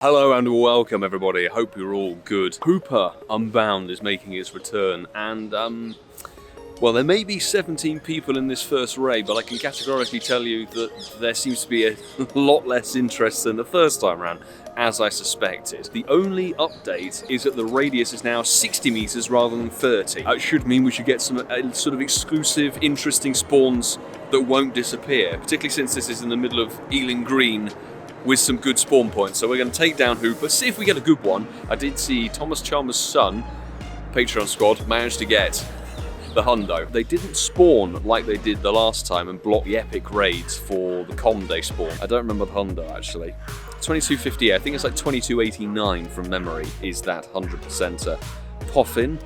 Hello and welcome everybody, I hope you're all good. Hooper Unbound is making its return and well, there may be 17 people in this first raid, but I can categorically tell you that there seems to be a lot less interest than the first time around, as I suspected. The only update is that the radius is now 60 meters rather than 30. It should mean we should get some sort of exclusive, interesting spawns that won't disappear, particularly since this is in the middle of Ealing Green, with some good spawn points. So we're going to take down Hooper, see if we get a good one. I did see ThomasChalmers' son, Patreon squad, managed to get the hundo. They didn't spawn like they did the last time and block the epic raids for the Com Day spawn. I don't remember the hundo actually. 2250, I think it's like 2289 from memory is that 100%er. Poffin,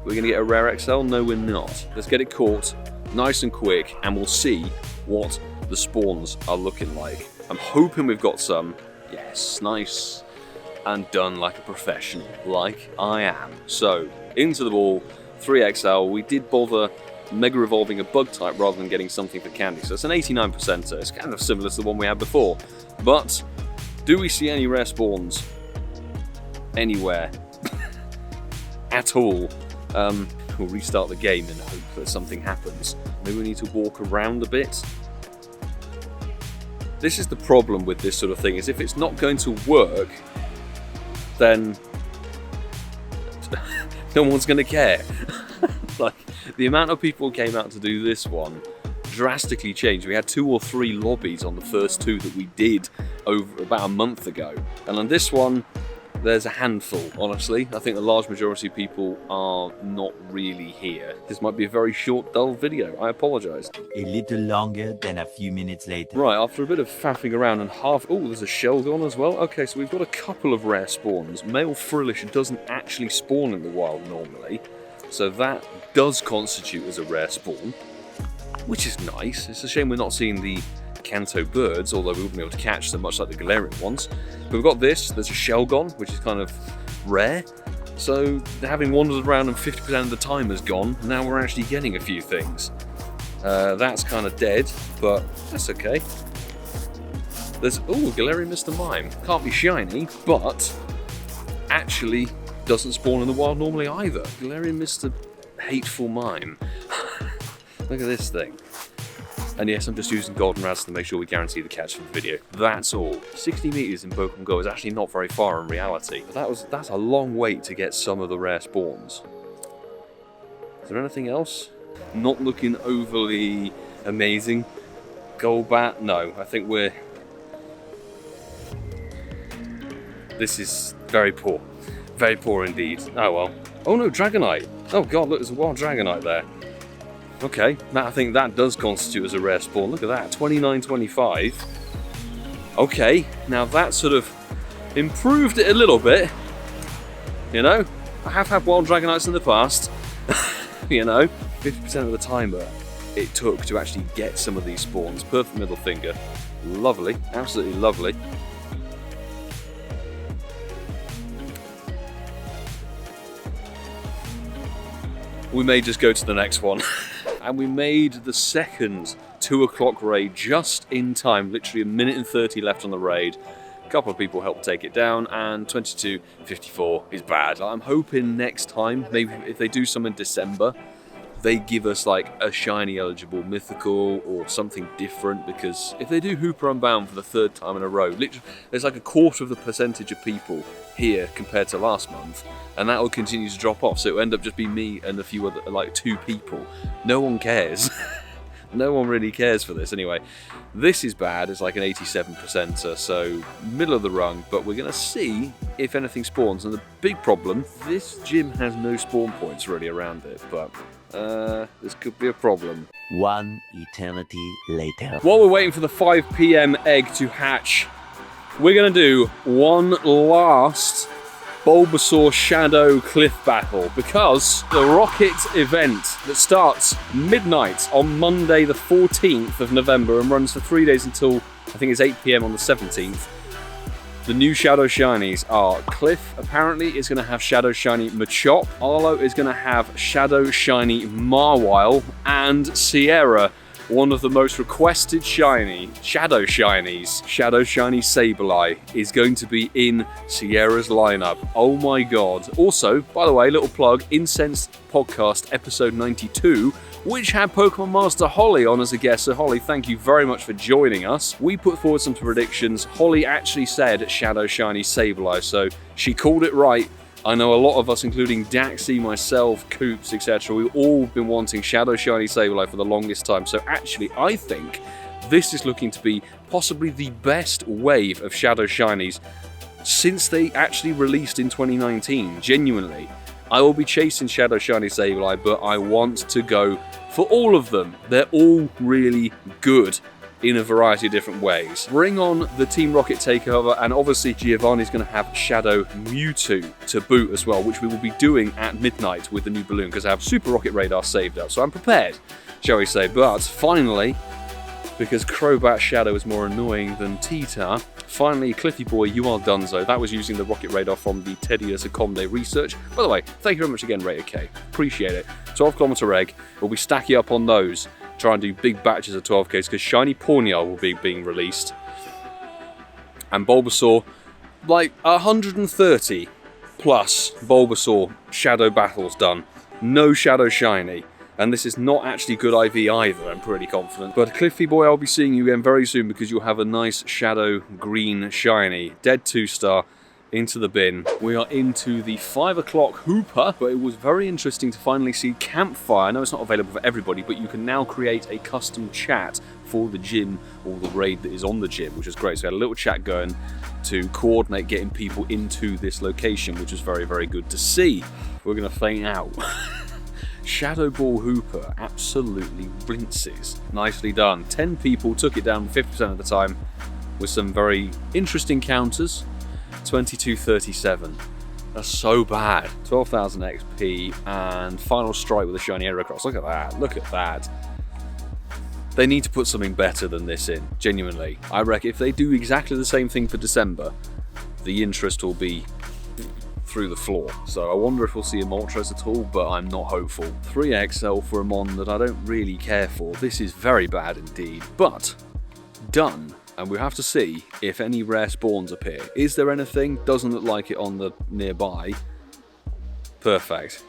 we're going to get a rare XL? No, we're not. Let's get it caught nice and quick and we'll see what the spawns are looking like. I'm hoping we've got some. Yes, nice and done like a professional, like I am. So, into the ball, 3XL. We did bother mega revolving a bug type rather than getting something for candy. So it's an 89%er. It's kind of similar to the one we had before. But, do we see any rare spawns? Anywhere? At all? We'll restart the game and hope that something happens. Maybe we need to walk around a bit. This is the problem with this sort of thing, is if it's not going to work, then no one's going to care. Like, the amount of people who came out to do this one drastically changed. We had 2 or 3 lobbies on the first 2 that we did over about a month ago. And on this one, there's a handful, honestly. I think the large majority of people are not really here. This might be a very short, dull video. I apologise. A little longer than a few minutes later. Right, after a bit of faffing around and half... Oh, there's a shell gone as well. Okay, so we've got a couple of rare spawns. Male Frillish doesn't actually spawn in the wild normally, so that does constitute as a rare spawn, which is nice. It's a shame we're not seeing the Kanto birds, although we wouldn't be able to catch them much like the Galarian ones. But we've got this, there's a Shelgon, which is kind of rare. So having wandered around and 50% of the time has gone, now we're actually getting a few things. That's kind of dead, but that's okay. There's, oh, Galarian Mr. Mime. Can't be shiny, but actually doesn't spawn in the wild normally either. Galarian Mr. Hateful Mime. Look at this thing. And yes, I'm just using golden rats to make sure we guarantee the catch for the video. That's all. 60 meters in Pokemon Go is actually not very far in reality. But that's a long wait to get some of the rare spawns. Is there anything else? Not looking overly amazing. Golbat? No, I think we're... This is very poor. Very poor indeed. Oh well. Oh no, Dragonite! Oh god, look, there's a wild Dragonite there. Okay, I think that does constitute as a rare spawn. Look at that, 2925. Okay, now that sort of improved it a little bit. You know, I have had wild Dragonites in the past. You know, 50% of the timer it took to actually get some of these spawns. Perfect middle finger. Lovely, absolutely lovely. We may just go to the next one. And we made the second 2 o'clock raid just in time, literally 1 minute and 30 left on the raid. A couple of people helped take it down, and 2254 is bad. I'm hoping next time, maybe if they do some in December, they give us like a shiny eligible mythical or something different, because if they do Hooper Unbound for the 3rd time in a row, literally there's like a quarter of the percentage of people here compared to last month, and that will continue to drop off, so it'll end up just be me and a few other, like 2 people. No one cares. No one really cares for this. Anyway, this is bad. It's like an 87%er, so middle of the rung, but we're going to see if anything spawns. And the big problem, this gym has no spawn points really around it, but this could be a problem. One eternity later. While we're waiting for the 5 PM egg to hatch, we're going to do one last Bulbasaur Shadow Cliff Battle, because the Rocket event that starts midnight on Monday the 14th of November and runs for 3 days until I think it's 8 PM on the 17th. The new Shadow Shinies are Cliff, apparently, is going to have Shadow Shiny Machop. Arlo is going to have Shadow Shiny Marwile. And Sierra one of the most requested Shadow Shinies, Shadow Shiny Sableye, is going to be in Sierra's lineup. Oh my god. Also, by the way, little plug, Incensed Podcast episode 92, which had Pokemon Master Holly on as a guest. So Holly, thank you very much for joining us. We put forward some predictions. Holly actually said Shadow Shiny Sableye, so she called it right. I know a lot of us, including Daxy, myself, Coops, etc., we've all been wanting Shadow Shiny Sableye for the longest time. So actually, I think this is looking to be possibly the best wave of Shadow Shinies since they actually released in 2019, genuinely. I will be chasing Shadow Shiny Sableye, but I want to go for all of them. They're all really good in a variety of different ways. Bring on the Team Rocket takeover, and obviously Giovanni's going to have Shadow Mewtwo to boot as well, which we will be doing at midnight with the new balloon, because I have Super Rocket Radar saved up, so I'm prepared, shall we say. But finally, because Crobat Shadow is more annoying than Tita, finally, Cliffy Boy, you are donezo. That was using the Rocket Radar from the Tedious Acomde research. By the way, thank you very much again, Rated K. Appreciate it. 12km egg. We'll be stacking up on those. Try and do big batches of 12Ks, because Shiny Pawniard will be being released. And Bulbasaur, like 130 plus Bulbasaur Shadow battles done. No Shadow Shiny. And this is not actually good IV either, I'm pretty confident. But Cliffy Boy, I'll be seeing you again very soon, because you'll have a nice Shadow Green Shiny. Dead 2-star. Into the bin. We are into the 5 o'clock Hooper, but it was very interesting to finally see Campfire. I know it's not available for everybody, but you can now create a custom chat for the gym or the raid that is on the gym, which is great. So we had a little chat going to coordinate getting people into this location, which is very, very good to see. We're going to feint out. Shadow Ball Hooper absolutely rinses. Nicely done. 10 people took it down 50% of the time with some very interesting counters. 2237. That's so bad. 12,000 XP and final strike with a shiny Aerocross. Look at that. Look at that. They need to put something better than this in. Genuinely. I reckon if they do exactly the same thing for December, the interest will be through the floor. So I wonder if we'll see a Moltres at all, but I'm not hopeful. 3XL for a Mon that I don't really care for. This is very bad indeed, but done. And we'll have to see if any rare spawns appear. Is there anything? Doesn't look like it on the nearby. Perfect.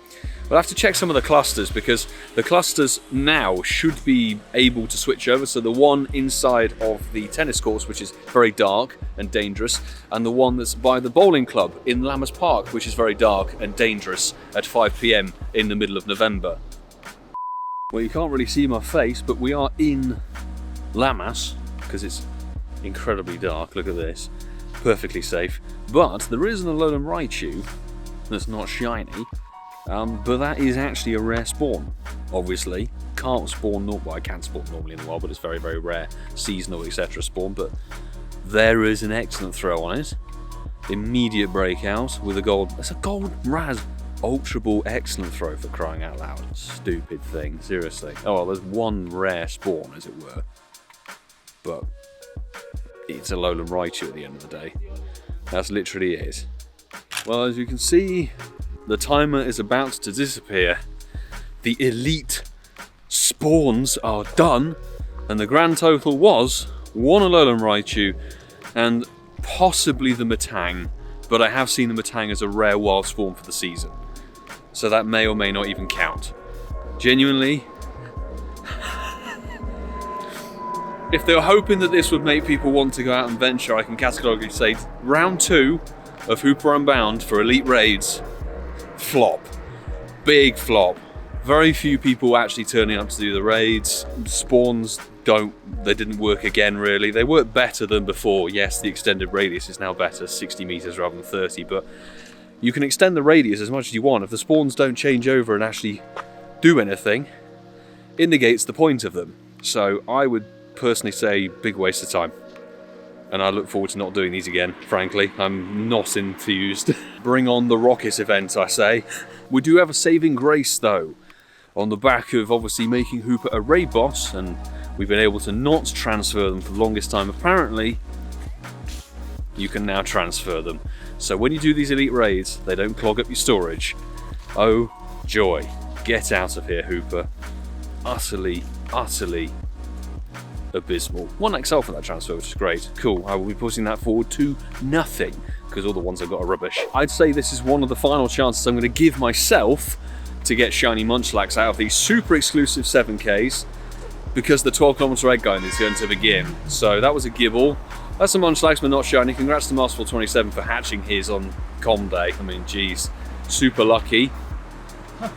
We'll have to check some of the clusters, because the clusters now should be able to switch over. So the one inside of the tennis courts, which is very dark and dangerous, and the one that's by the bowling club in Lammas Park, which is very dark and dangerous at 5 PM in the middle of November. Well, you can't really see my face, but we are in Lammas, because it's incredibly dark. Look at this. Perfectly safe. But there is an Alolan Raichu that's not shiny, but that is actually a rare spawn. Obviously, can't spawn, well, I can spawn normally in the wild, but it's very, very rare. Seasonal, etc. spawn, but there is an excellent throw on it. Immediate breakout with a gold. It's a gold Raz Ultra Ball. Excellent throw, for crying out loud. Stupid thing, seriously. Oh, well, there's one rare spawn, as it were. But it's a Alolan Raichu at the end of the day. That's literally it. Well, as you can see, the timer is about to disappear. The elite spawns are done, and the grand total was one Alolan Raichu and possibly the Metang, but I have seen the Metang as a rare wild spawn for the season, so that may or may not even count. Genuinely, if they were hoping that this would make people want to go out and venture, I can categorically say round 2 of Hooper Unbound for Elite Raids, flop. Big flop. Very few people actually turning up to do the raids. Spawns they didn't work again really. They worked better than before. Yes, the extended radius is now better, 60 meters rather than 30, but you can extend the radius as much as you want. If the spawns don't change over and actually do anything, it negates the point of them. So I would personally say big waste of time, and I look forward to not doing these again. Frankly, I'm not enthused. Bring on the Rockets event, I say. We do have a saving grace though, on the back of obviously making Hooper a raid boss, and we've been able to not transfer them for the longest time. Apparently you can now transfer them, so when you do these elite raids they don't clog up your storage. Oh joy. Get out of here, Hooper. Utterly abysmal. 1XL for that transfer, which is great. Cool, I will be putting that forward to nothing, because all the ones I've got are rubbish. I'd say this is one of the final chances I'm going to give myself to get shiny Munchlax out of these super exclusive 7Ks, because the 12km egg guide is going to begin. So that was a Gibble. That's a Munchlax, but not shiny. Congrats to Masterful27 for hatching his on Com Day. I mean, geez, super lucky.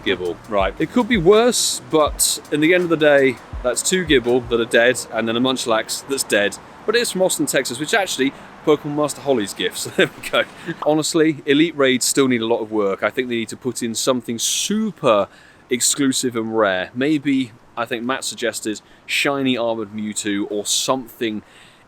Gibble, right. It could be worse, but in the end of the day, that's 2 Gibble that are dead, and then a Munchlax that's dead. But it is from Austin, Texas, which actually, Pokemon Master Holly's gift, so there we go. Honestly, Elite Raids still need a lot of work. I think they need to put in something super exclusive and rare. Maybe, I think Matt suggested, shiny Armored Mewtwo or something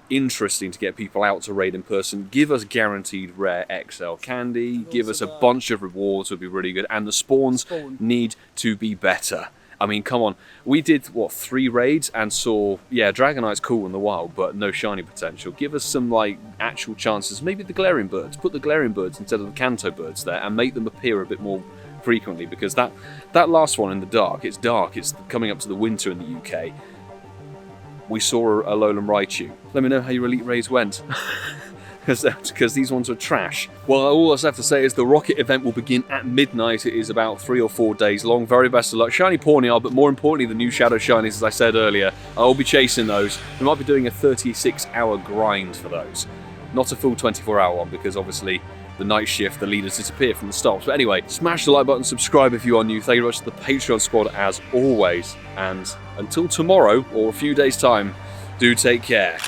interesting to get people out to raid in person. Give us guaranteed rare XL candy, give us a bunch of rewards would be really good, and the spawns need to be better. I mean, come on, we did, what, 3 raids and saw, yeah, Dragonite's cool in the wild, but no shiny potential. Give us some, like, actual chances. Maybe the Galarian birds. Put the Galarian birds instead of the Kanto birds there and make them appear a bit more frequently, because that last one in the dark, it's coming up to the winter in the UK. We saw a Alolan Raichu. Let me know how your Elite Raids went. Because these ones are trash. Well, all I have to say is the Rocket event will begin at midnight. It is about 3 or 4 days long. Very best of luck. Shiny Pawniard, but more importantly, the new Shadow Shinies, as I said earlier. I will be chasing those. We might be doing a 36-hour grind for those. Not a full 24-hour one, because obviously the night shift, the leaders disappear from the stops. But anyway, smash the like button, subscribe if you are new. Thank you very much to the Patreon squad as always. And until tomorrow, or a few days' time, do take care.